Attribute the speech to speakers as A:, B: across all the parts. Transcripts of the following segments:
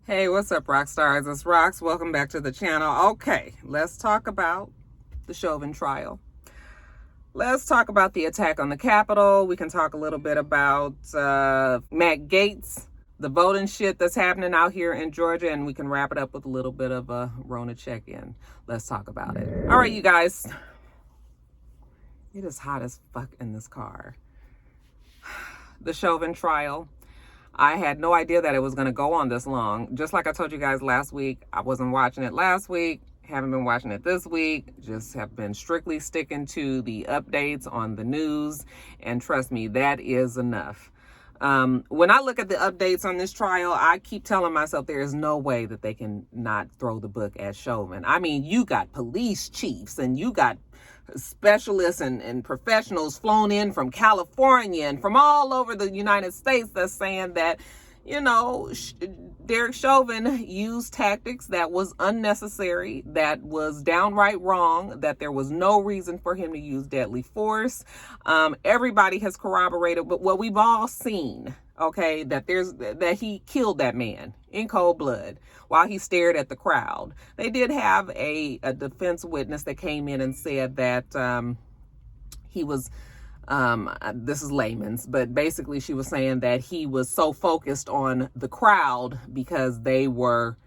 A: Hey, what's up, rock stars? It's Rox. Welcome back to the channel. Okay, let's talk about the Chauvin trial. Let's talk about the attack on the Capitol. We can talk a little bit about Matt Gaetz, the voting shit that's happening out here in Georgia, and we can wrap it up with a little bit of a Rona check-in. Let's talk about it. All right, you guys. It is hot as fuck in this car. The Chauvin trial. I had no idea that it was going to go on this long. Just like I told you guys last week, I wasn't watching it last week, haven't been watching it this week, just have been strictly sticking to the updates on the news, and trust me, that is enough. When I look at the updates on this trial, I keep telling myself there is no way that they can not throw the book at Chauvin. I mean, you got police chiefs and you got specialists and professionals flown in from California and from all over the United States that's saying that, you know, Derek Chauvin used tactics that was unnecessary, that was downright wrong, that there was no reason for him to use deadly force. Everybody has corroborated, but what we've all seen, okay, that he killed that man in cold blood while he stared at the crowd. They did have a defense witness that came in and said that he was, this is layman's, but basically she was saying that he was so focused on the crowd because they were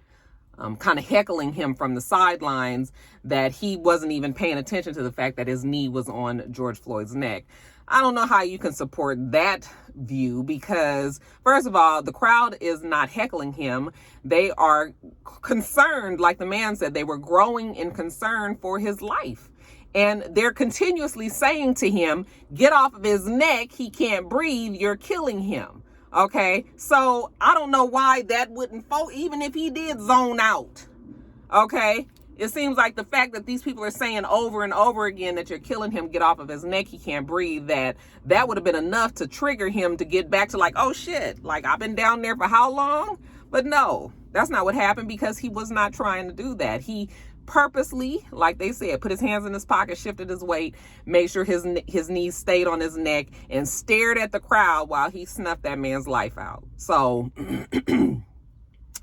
A: kind of heckling him from the sidelines that he wasn't even paying attention to the fact that his knee was on George Floyd's neck. I don't know how you can support that view because, first of all, the crowd is not heckling him. They are concerned, like the man said, they were growing in concern for his life. And they're continuously saying to him, get off of his neck. He can't breathe. You're killing him. Okay. So I don't know why that wouldn't fall, even if he did zone out. Okay. It seems like the fact that these people are saying over and over again that you're killing him, get off of his neck, he can't breathe, that would have been enough to trigger him to get back to like, oh shit, like I've been down there for how long? But no, that's not what happened because he was not trying to do that. He purposely, like they said, put his hands in his pocket, shifted his weight, made sure his knees stayed on his neck, and stared at the crowd while he snuffed that man's life out. So,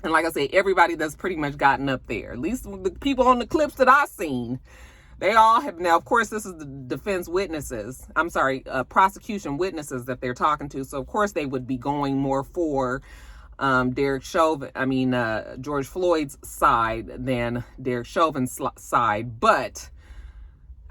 A: and like I said, everybody that's pretty much gotten up there, at least the people on the clips that I've seen, they all have. Now, of course, this is the defense witnesses. I'm sorry, prosecution witnesses that they're talking to. So, of course, they would be going more for Derek Chauvin, George Floyd's side than Derek Chauvin's side. But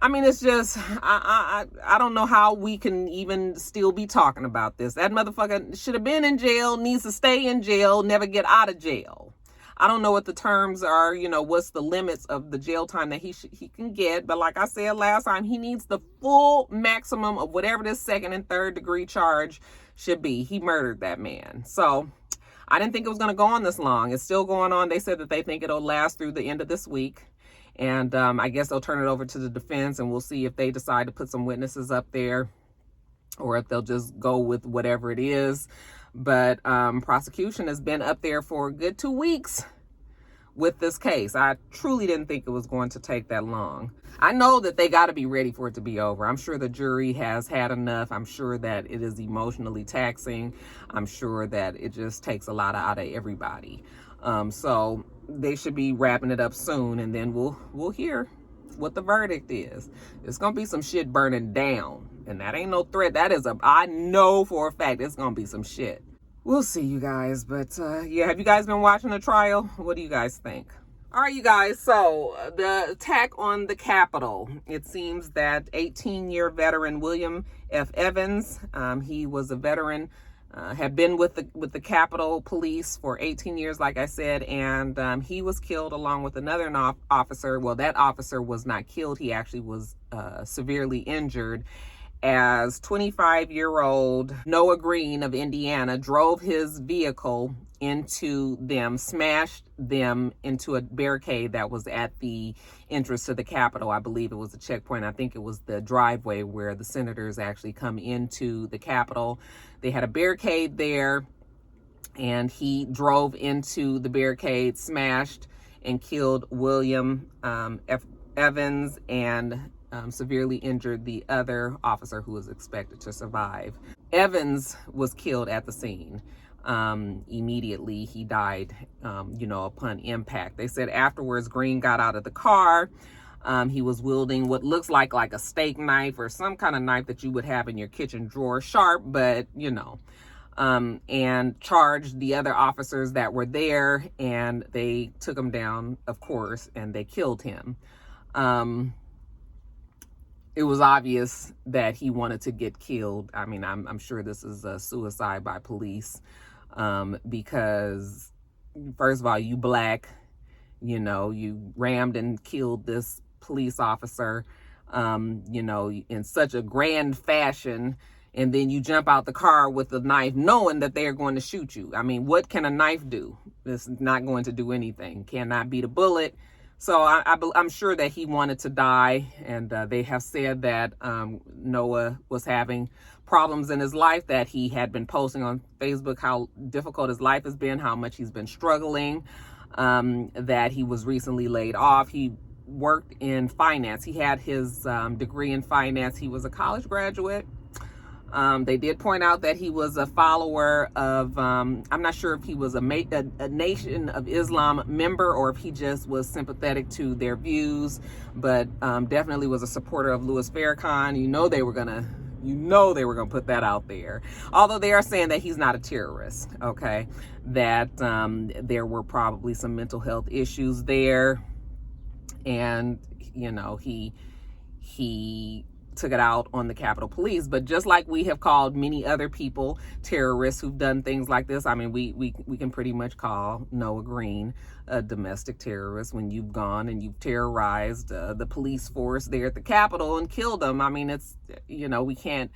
A: I mean, it's just, I don't know how we can even still be talking about this. That motherfucker should have been in jail, needs to stay in jail, never get out of jail. I don't know what the terms are, you know, what's the limits of the jail time that he can get. But like I said last time, he needs the full maximum of whatever this second and third degree charge should be. He murdered that man. So I didn't think it was going to go on this long. It's still going on. They said that they think it'll last through the end of this week. And I guess they'll turn it over to the defense, and we'll see if they decide to put some witnesses up there or if they'll just go with whatever it is. But prosecution has been up there for a good 2 weeks with this case. I truly didn't think it was going to take that long. I know that they got to be ready for it to be over. I'm sure the jury has had enough. I'm sure that it is emotionally taxing. I'm sure that it just takes a lot out of everybody. So they should be wrapping it up soon, and then we'll hear what the verdict is. It's gonna be some shit burning down, and that ain't no threat. I know for a fact it's gonna be some shit. We'll see, you guys. But yeah, have you guys been watching the trial? What do you guys think? All right, you guys, so the attack on the Capitol. It seems that 18-year veteran William F. Evans, he was a veteran, had been with the Capitol Police for 18 years, like I said, and he was killed along with another officer. Well, that officer was not killed. He actually was severely injured, as 25-year-old Noah Green of Indiana drove his vehicle into them, smashed them into a barricade that was at the entrance to the Capitol. I believe it was a checkpoint. I think it was the driveway where the senators actually come into the Capitol. They had a barricade there, and he drove into the barricade, smashed and killed William F. Evans, and severely injured the other officer who was expected to survive. Evans was killed at the scene. Immediately he died, upon impact. They said afterwards Green got out of the car. He was wielding what looks like a steak knife or some kind of knife that you would have in your kitchen drawer, sharp, but and charged the other officers that were there, and they took him down, of course, and they killed him. It was obvious that he wanted to get killed. I mean, I'm sure this is a suicide by police, because first of all, you black, you rammed and killed this police officer, in such a grand fashion. And then you jump out the car with a knife knowing that they're going to shoot you. I mean, what can a knife do? It's not going to do anything. Cannot beat a bullet. So I'm sure that he wanted to die. And they have said that Noah was having problems in his life, that he had been posting on Facebook how difficult his life has been, how much he's been struggling, that he was recently laid off. He worked in finance. He had his degree in finance. He was a college graduate. They did point out that he was a follower of, I'm not sure if he was a Nation of Islam member or if he just was sympathetic to their views, but definitely was a supporter of Louis Farrakhan. They were gonna put that out there. Although they are saying that he's not a terrorist, okay? That there were probably some mental health issues there, and he took it out on the Capitol Police. But just like we have called many other people terrorists who've done things like this, I mean, we can pretty much call Noah Green a domestic terrorist when you've gone and you've terrorized the police force there at the Capitol and killed them. I mean, it's, we can't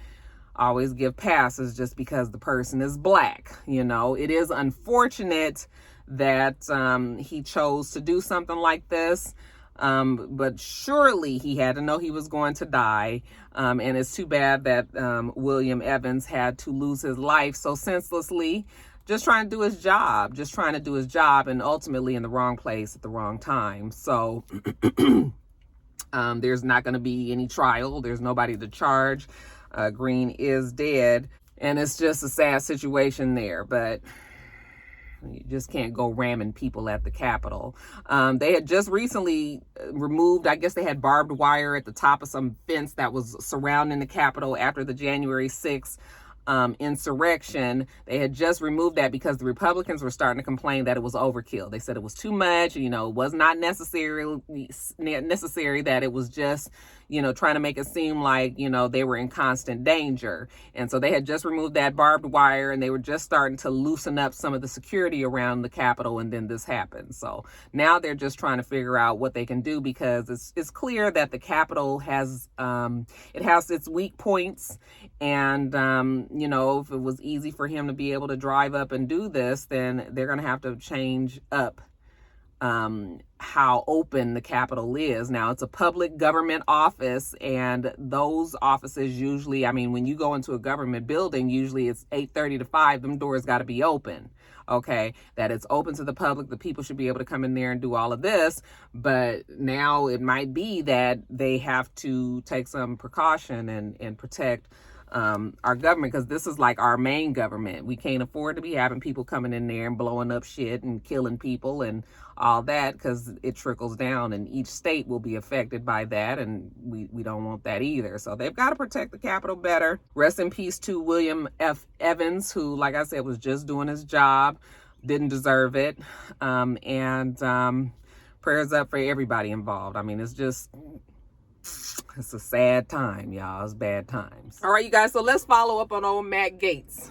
A: always give passes just because the person is black. It is unfortunate that he chose to do something like this. But surely he had to know he was going to die. And it's too bad that William Evans had to lose his life so senselessly, just trying to do his job, and ultimately in the wrong place at the wrong time. So there's not going to be any trial. There's nobody to charge. Green is dead, and it's just a sad situation there. But you just can't go ramming people at the Capitol. They had just recently removed, I guess they had barbed wire at the top of some fence that was surrounding the Capitol after the January 6th insurrection. They had just removed that because the Republicans were starting to complain that it was overkill. They said it was too much, it was not necessary, that it was just, trying to make it seem like, they were in constant danger. And so they had just removed that barbed wire, and they were just starting to loosen up some of the security around the Capitol, and then this happened. So now they're just trying to figure out what they can do, because it's clear that the Capitol has, it has its weak points. And, if it was easy for him to be able to drive up and do this, then they're going to have to change up how open the Capitol is. Now, it's a public government office, and those offices usually, I mean, when you go into a government building, usually it's 8:30 to 5, them doors got to be open. Okay, that it's open to the public. The people should be able to come in there and do all of this. But now it might be that they have to take some precaution and protect our government, because this is like our main government. We can't afford to be having people coming in there and blowing up shit and killing people and all that, because it trickles down, and each state will be affected by that, and we don't want that either. So they've got to protect the Capitol better. Rest in peace to William F. Evans, who, like I said, was just doing his job, didn't deserve it. And prayers up for everybody involved. I mean, it's a sad time, y'all. It's bad times. All right, you guys. So let's follow up on old Matt Gaetz.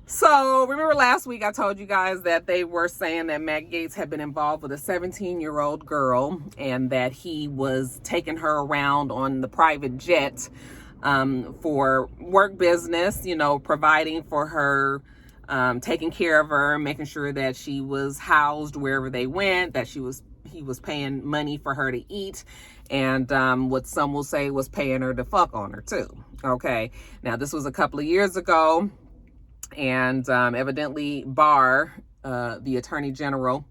A: So remember last week I told you guys that they were saying that Matt Gaetz had been involved with a 17-year-old girl, and that he was taking her around on the private jet for work business, providing for her, taking care of her, making sure that she was housed wherever they went, that he was paying money for her to eat, and what some will say was paying her to fuck on her too. Okay, now this was a couple of years ago, and evidently Barr, the Attorney General,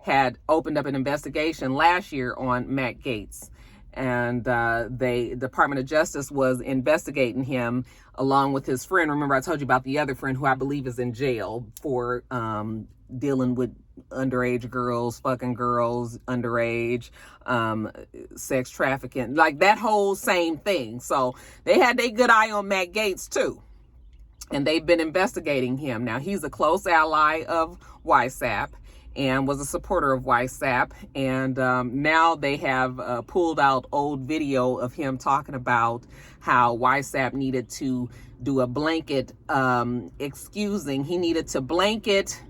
A: had opened up an investigation last year on Matt Gaetz. and the Department of Justice was investigating him along with his friend. Remember, I told you about the other friend who I believe is in jail for dealing with underage girls, fucking girls, underage, sex trafficking, like that whole same thing. So they had their good eye on Matt Gaetz too. And they've been investigating him. Now, he's a close ally of YSAP and was a supporter of YSAP. And now they have pulled out old video of him talking about how YSAP needed to do a blanket excusing. He needed to blanket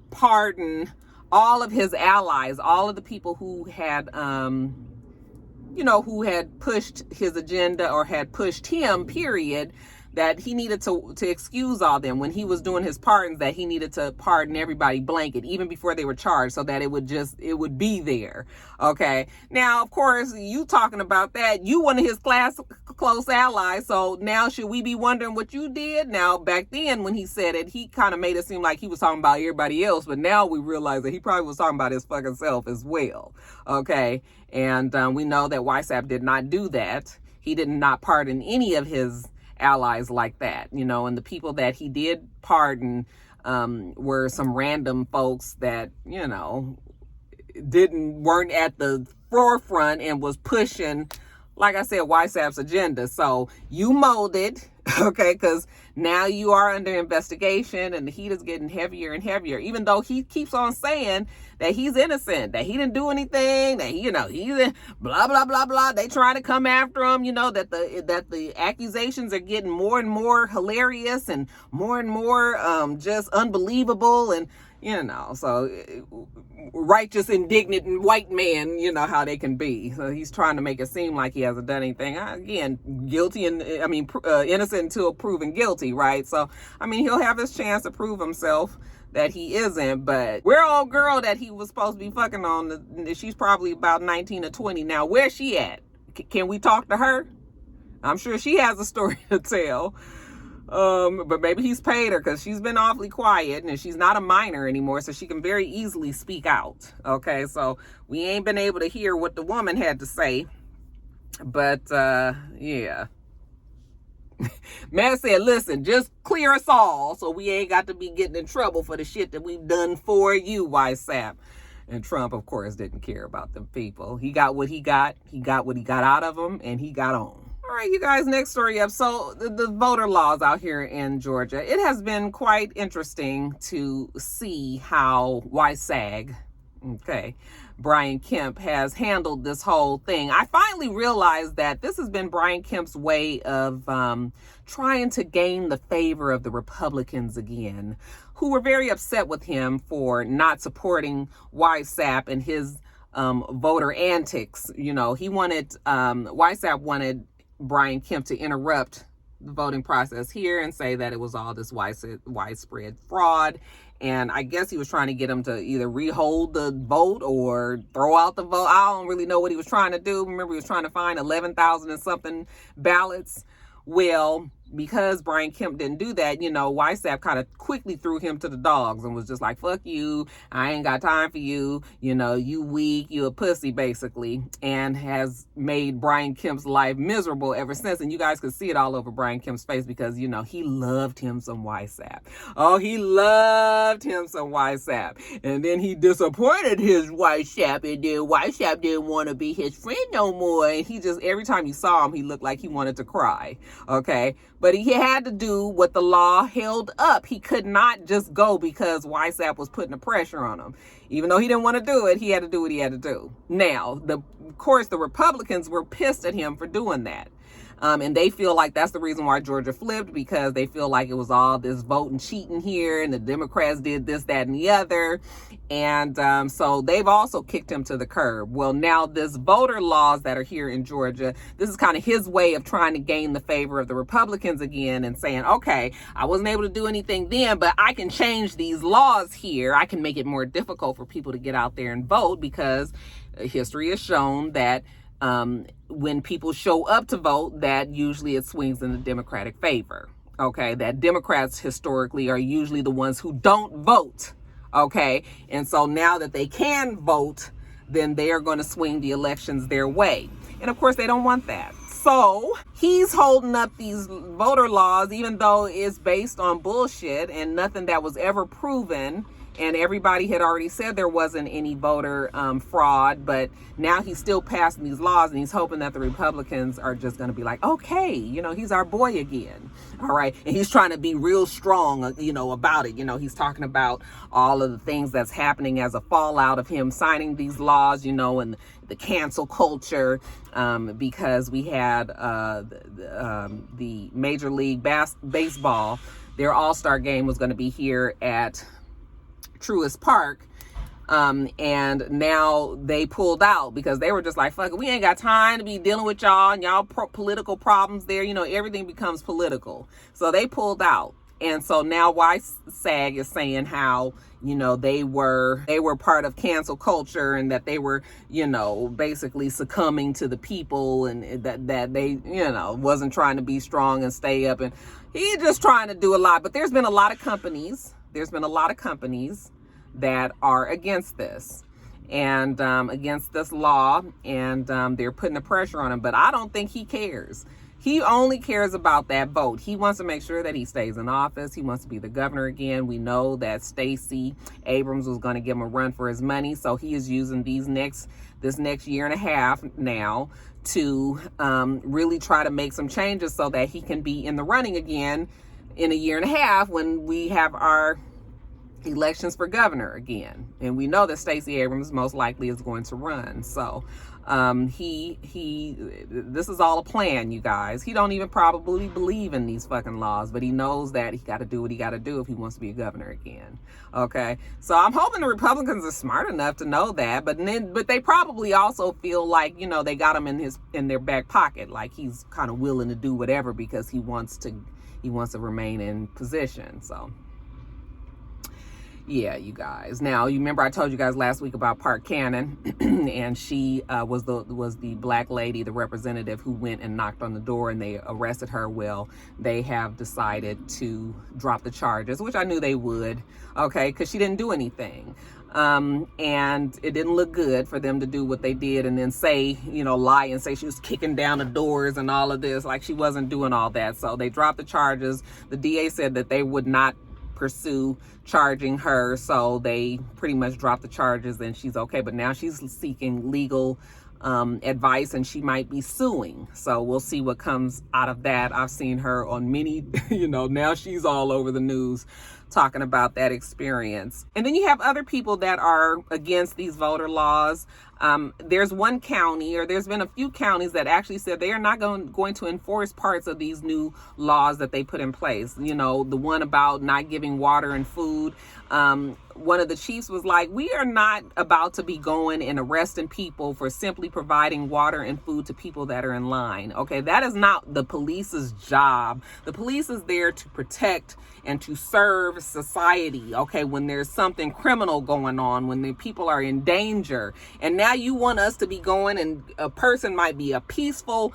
A: pardon all of his allies, all of the people who had, who had pushed his agenda or had pushed him, period, that he needed to excuse all them when he was doing his pardons, that he needed to pardon everybody blanket, even before they were charged, so that it would be there. Okay. Now, of course, you talking about that, you one of his close allies. So now should we be wondering what you did? Now, back then when he said it, he kind of made it seem like he was talking about everybody else. But now we realize that he probably was talking about his fucking self as well. Okay. And we know that YSAP did not do that. He did not pardon any of his allies like that, and the people that he did pardon were some random folks that, weren't at the forefront and was pushing, like I said, YSAP's agenda. So you molded, okay, because now you are under investigation and the heat is getting heavier and heavier, even though he keeps on saying that he's innocent, that he didn't do anything, that, he's blah, blah, blah, blah. They trying to come after him, that the accusations are getting more and more hilarious and more just unbelievable. And, so righteous, indignant, and white man, how they can be. So he's trying to make it seem like he hasn't done anything. Again, innocent until proven guilty, right? So, he'll have his chance to prove himself that he isn't. But where old girl that he was supposed to be fucking on, she's probably about 19 or 20 now. Where's she at? Can we talk to her? I'm sure she has a story to tell. But maybe he's paid her, because she's been awfully quiet and she's not a minor anymore, so she can very easily speak out. Okay, so we ain't been able to hear what the woman had to say. But yeah. Man said, listen, just clear us all so we ain't got to be getting in trouble for the shit that we've done for you, YSAP. And Trump, of course, didn't care about them people. He got what he got. He got what he got out of them, and he got on. All right, you guys, next story up. So the voter laws out here in Georgia, it has been quite interesting to see how YSAG, Brian Kemp, has handled this whole thing. I finally realized that this has been Brian Kemp's way of trying to gain the favor of the Republicans again, who were very upset with him for not supporting YSAP and his voter antics. YSAP wanted Brian Kemp to interrupt the voting process here and say that it was all this widespread fraud. And I guess he was trying to get him to either rehold the vote or throw out the vote. I don't really know what he was trying to do. Remember, he was trying to find 11,000 and something ballots. Well, because Brian Kemp didn't do that, YSAP kind of quickly threw him to the dogs and was just like, fuck you, I ain't got time for you, you weak, you a pussy, basically, and has made Brian Kemp's life miserable ever since. And you guys could see it all over Brian Kemp's face because, he loved him some YSAP. Oh, he loved him some YSAP. And then he disappointed his YSAP, and then YSAP didn't want to be his friend no more. And he just, every time you saw him, he looked like he wanted to cry. Okay. But he had to do what the law held up. He could not just go because YSAP was putting the pressure on him. Even though he didn't want to do it, he had to do what he had to do. Now, of course, the Republicans were pissed at him for doing that. And they feel like that's the reason why Georgia flipped, because they feel like it was all this voting cheating here and the Democrats did this, that, and the other. And so they've also kicked him to the curb. Well, now this voter laws that are here in Georgia, this is kind of his way of trying to gain the favor of the Republicans again and saying, okay, I wasn't able to do anything then, but I can change these laws here. I can make it more difficult for people to get out there and vote, because history has shown that when people show up to vote, that usually it swings in the Democratic favor. Okay, that Democrats historically are usually the ones who don't vote. Okay, and so now that they can vote, then they are going to swing the elections their way. And of course, they don't want that. So he's holding up these voter laws, even though it's based on bullshit and nothing that was ever proven. And everybody had already said there wasn't any voter fraud, but now he's still passing these laws, and he's hoping that the Republicans are just going to be like, okay, you know, he's our boy again. All right. And he's trying to be real strong, you know, about it. You know, he's talking about all of the things that's happening as a fallout of him signing these laws, you know, and the cancel culture, because we had the Major League Baseball, their All-Star game was going to be here at Truist Park, and now they pulled out because they were just like, fuck it, we ain't got time to be dealing with y'all and y'all political problems there. You know, everything becomes political. So they pulled out. And so now SAG is saying how, you know, they were part of cancel culture, and that they were, you know, basically succumbing to the people, and that they, you know, wasn't trying to be strong and stay up, and he's just trying to do a lot. But there's been a lot of companies that are against this, and against this law, and they're putting the pressure on him. But I don't think he cares. He only cares about that vote. He wants to make sure that he stays in office. He wants to be the governor again. We know that Stacey Abrams was going to give him a run for his money, so he is using this next year and a half now to really try to make some changes so that he can be in the running again in a year and a half when we have our elections for governor again. And we know that Stacey Abrams most likely is going to run. So this is all a plan, you guys. He don't even probably believe in these fucking laws, but he knows that he got to do what he got to do if he wants to be a governor again. Okay, so I'm hoping the Republicans are smart enough to know that, but they probably also feel like, you know, they got him in their back pocket, like he's kind of willing to do whatever because he wants to remain in position. So yeah, you guys. Now, you remember I told you guys last week about Park Cannon, and she was the black lady, the representative who went and knocked on the door, and they arrested her. Well, they have decided to drop the charges, which I knew they would, okay, because she didn't do anything. And it didn't look good for them to do what they did and then say, you know, lie and say she was kicking down the doors and all of this, like she wasn't doing all that. So they dropped the charges. The DA said that they would not pursue charging her, so they pretty much dropped the charges and she's okay. But now she's seeking legal advice, and she might be suing. So we'll see what comes out of that. I've seen her on many, you know, now she's all over the news talking about that experience. And then you have other people that are against these voter laws. There's one county, or there's been a few counties that actually said they are not going to enforce parts of these new laws that they put in place. You know, the one about not giving water and food. One of the chiefs was like, we are not about to be going and arresting people for simply providing water and food to people that are in line. Okay, that is not the police's job. The police is there to protect and to serve society, okay, when there's something criminal going on, when the people are in danger. And now you want us to be going, and a person might be a peaceful,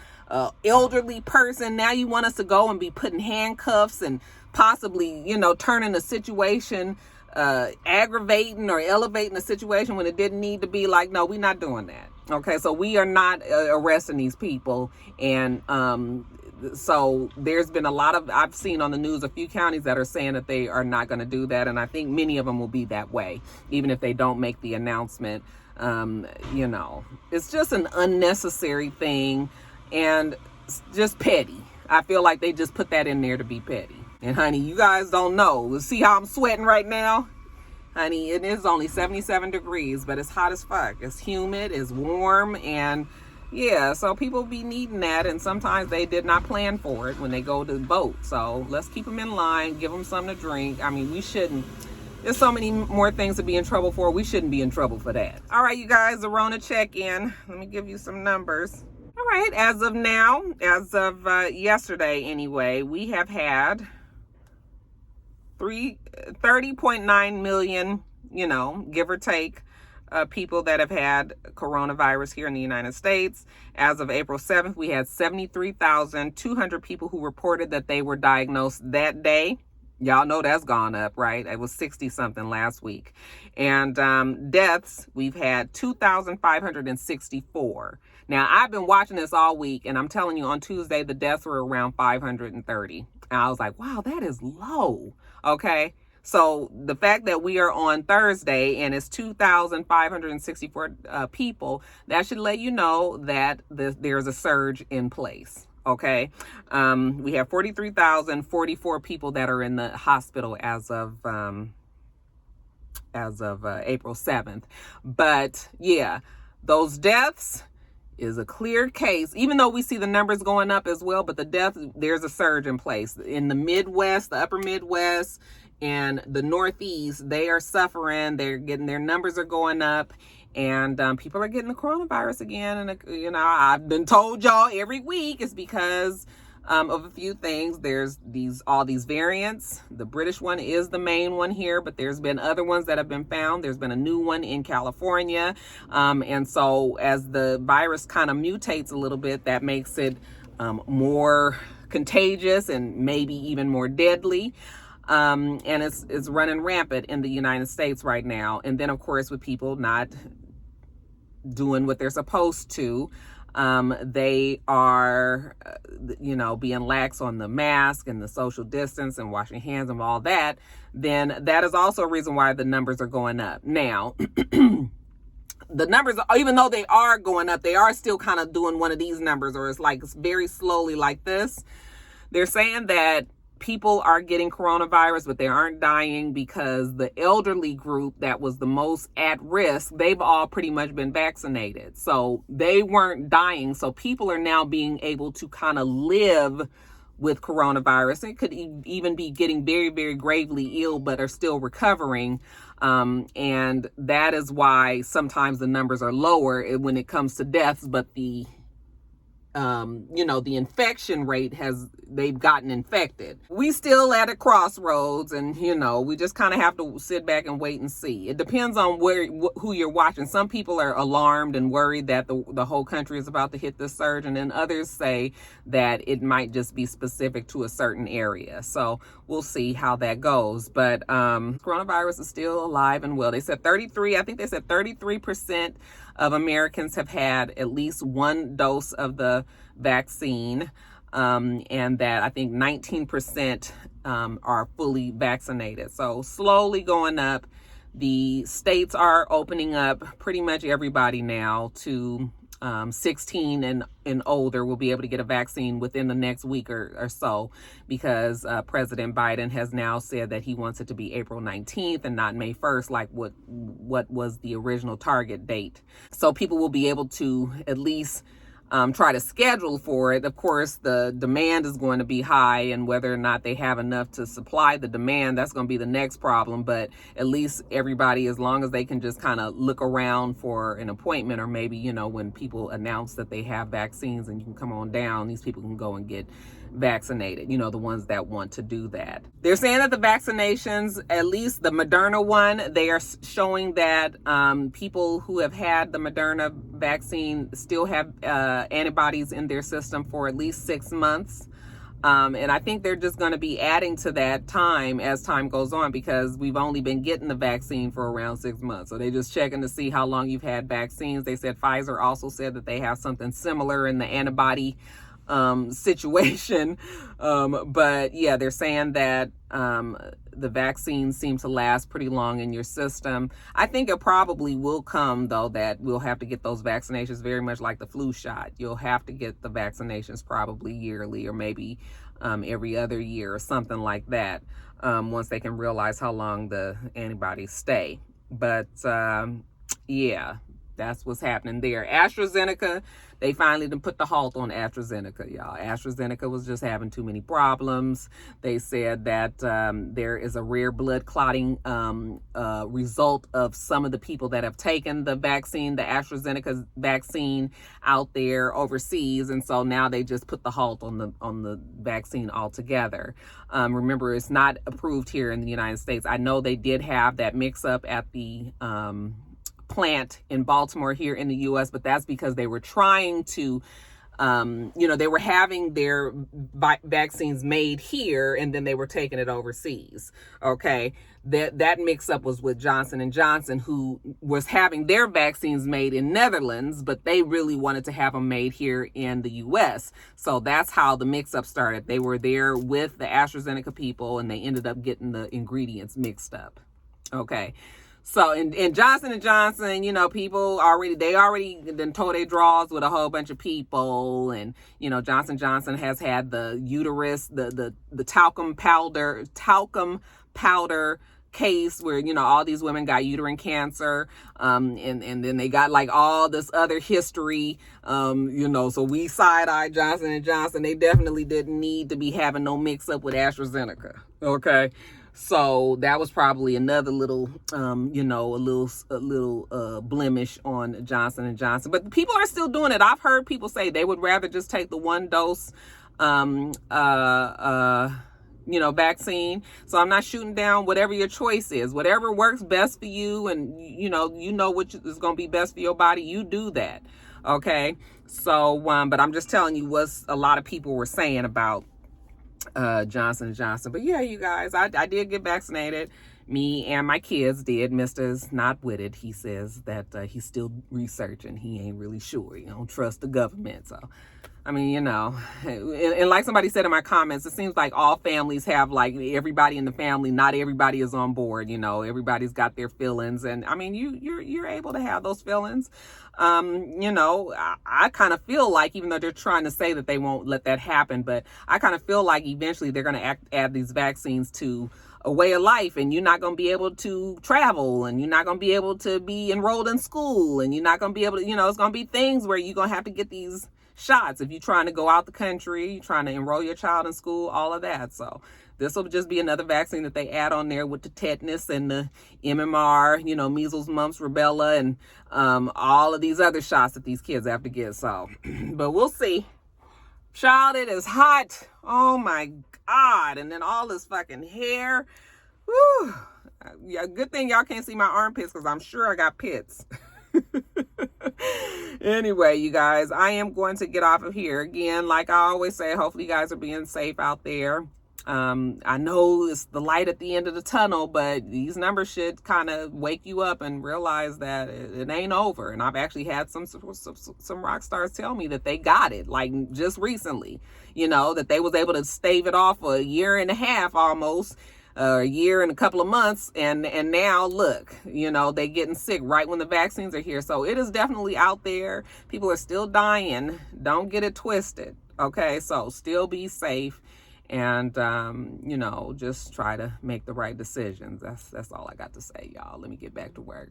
A: elderly person. Now you want us to go and be putting handcuffs and possibly, you know, turning the situation, aggravating or elevating the situation when it didn't need to be. Like, no, we're not doing that. Okay, so we are not arresting these people. And so there's been a lot of, I've seen on the news, a few counties that are saying that they are not going to do that. And I think many of them will be that way, even if they don't make the announcement. You know, it's just an unnecessary thing and just petty. I feel like they just put that in there to be petty. And honey, you guys don't know. See how I'm sweating right now? Honey, it is only 77 degrees, but it's hot as fuck. It's humid, it's warm, and yeah, so people be needing that, and sometimes they did not plan for it when they go to vote. So let's keep them in line, give them something to drink. I mean, we shouldn't. There's so many more things to be in trouble for. We shouldn't be in trouble for that. All right, you guys, the Rona check-in. Let me give you some numbers. All right, as of now, as of yesterday anyway, we have had 30.9 million, you know, give or take, people that have had coronavirus here in the United States. As of April 7th, we had 73,200 people who reported that they were diagnosed that day. Y'all know that's gone up, right? It was 60 something last week. And deaths, we've had 2,564. Now, I've been watching this all week, and I'm telling you, on Tuesday, the deaths were around 530. And I was like, wow, that is low. Okay. So the fact that we are on Thursday and it's 2,564 people, that should let you know that there's a surge in place. Okay. We have 43,044 people that are in the hospital as of April 7th. But yeah, those deaths is a clear case, even though we see the numbers going up as well, but the death, there's a surge in place. In the Midwest, the upper Midwest, and the Northeast, they are suffering. They're getting, their numbers are going up, and people are getting the coronavirus again. And, you know, I've been told y'all every week it's because of a few things. There's all these variants. The British one is the main one here, but there's been other ones that have been found. There's been a new one in California. And so as the virus kind of mutates a little bit, that makes it more contagious and maybe even more deadly. And it's running rampant in the United States right now. And then, of course, with people not doing what they're supposed to, they are, you know, being lax on the mask and the social distance and washing hands and all that, then that is also a reason why the numbers are going up. Now, the numbers, even though they are going up, they are still kind of doing one of these numbers, or it's like it's very slowly like this. They're saying that people are getting coronavirus, but they aren't dying because the elderly group that was the most at risk, they've all pretty much been vaccinated. So they weren't dying. So people are now being able to kind of live with coronavirus. It could even be getting very, very gravely ill, but are still recovering. And that is why sometimes the numbers are lower when it comes to deaths, but the you know, the infection rate they've gotten infected. We still at a crossroads, and, you know, we just kind of have to sit back and wait and see. It depends on who you're watching. Some people are alarmed and worried that the whole country is about to hit this surge, and then others say that it might just be specific to a certain area. So we'll see how that goes. But coronavirus is still alive and well. They said 33% of Americans have had at least one dose of the vaccine, and that I think 19% are fully vaccinated. So slowly going up. The states are opening up pretty much everybody now to 16 and older will be able to get a vaccine within the next week or so, because President Biden has now said that he wants it to be April 19th and not May 1st, like what was the original target date. So people will be able to at least try to schedule for it. Of course, the demand is going to be high, and whether or not they have enough to supply the demand, that's going to be the next problem. But at least everybody, as long as they can just kind of look around for an appointment, or maybe, you know, when people announce that they have vaccines and you can come on down, these people can go and get vaccinated, you know, the ones that want to do that. They're saying that the vaccinations, at least the Moderna one, they are showing that people who have had the Moderna vaccine still have antibodies in their system for at least 6 months. And I think they're just going to be adding to that time as time goes on, because we've only been getting the vaccine for around 6 months. So they're just checking to see how long you've had vaccines. They said Pfizer also said that they have something similar in the antibody situation. But yeah, they're saying that the vaccines seem to last pretty long in your system. I think it probably will come, though, that we'll have to get those vaccinations very much like the flu shot. You'll have to get the vaccinations probably yearly, or maybe every other year or something like that, once they can realize how long the antibodies stay. But yeah, that's what's happening there. AstraZeneca, they finally done put the halt on AstraZeneca, y'all. AstraZeneca was just having too many problems. They said that there is a rare blood clotting result of some of the people that have taken the vaccine, the AstraZeneca vaccine, out there overseas, and so now they just put the halt on the vaccine altogether. Remember, it's not approved here in the United States. I know they did have that mix-up at the plant in Baltimore here in the U.S., but that's because they were trying to you know, they were having their vaccines made here and then they were taking it overseas. Okay. That mix up was with Johnson & Johnson, who was having their vaccines made in Netherlands, but they really wanted to have them made here in the US. So that's how the mix up started. They were there with the AstraZeneca people and they ended up getting the ingredients mixed up. Okay. So in Johnson & Johnson, you know, people already then told their draws with a whole bunch of people. And, you know, Johnson & Johnson has had the uterus, the talcum powder case where, you know, all these women got uterine cancer. And then they got like all this other history, you know, so we side-eye Johnson & Johnson. They definitely didn't need to be having no mix up with AstraZeneca. Okay. So that was probably another little, you know, a little blemish on Johnson & Johnson. But people are still doing it. I've heard people say they would rather just take the 1 dose, you know, vaccine. So I'm not shooting down whatever your choice is. Whatever works best for you and, you know what is going to be best for your body, you do that. Okay? So, but I'm just telling you what a lot of people were saying about Johnson & Johnson. But yeah, you guys, I did get vaccinated. Me and my kids did. Mister's not with it. He says that he's still researching. He ain't really sure. He don't trust the government. So, I mean, you know, and like somebody said in my comments, it seems like all families have, like, everybody in the family, not everybody is on board. You know, everybody's got their feelings. And I mean, you're able to have those feelings. You know, I kind of feel like, even though they're trying to say that they won't let that happen, but I kind of feel like eventually they're going to add these vaccines to a way of life, and you're not going to be able to travel, and you're not going to be able to be enrolled in school, and you're not going to be able to, you know, it's going to be things where you're going to have to get these shots if you're trying to go out the country, you're trying to enroll your child in school, all of that. So this will just be another vaccine that they add on there with the tetanus and the MMR, you know, measles, mumps, rubella, and all of these other shots that these kids have to get. So, but we'll see. Child, it is hot. Oh my God. And then all this fucking hair. Whew. Yeah, good thing y'all can't see my armpits because I'm sure I got pits. Anyway, you guys, I am going to get off of here. Again, like I always say, hopefully you guys are being safe out there. I know it's the light at the end of the tunnel, but these numbers should kind of wake you up and realize that it ain't over. And I've actually had some rock stars tell me that they got it, like just recently, you know, that they was able to stave it off for a year and a half almost, a year and a couple of months. And now look, you know, they getting sick right when the vaccines are here. So it is definitely out there. People are still dying. Don't get it twisted. Okay. So still be safe. And, you know, just try to make the right decisions. That's all I got to say, y'all. Let me get back to work.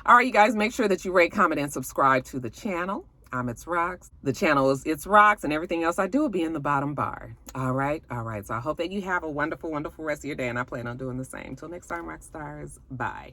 A: All right, you guys, make sure that you rate, comment, and subscribe to the channel. I'm It's Rocks. The channel is It's Rocks, and everything else I do will be in the bottom bar. All right. So I hope that you have a wonderful, wonderful rest of your day, and I plan on doing the same. Till next time, rock stars. Bye.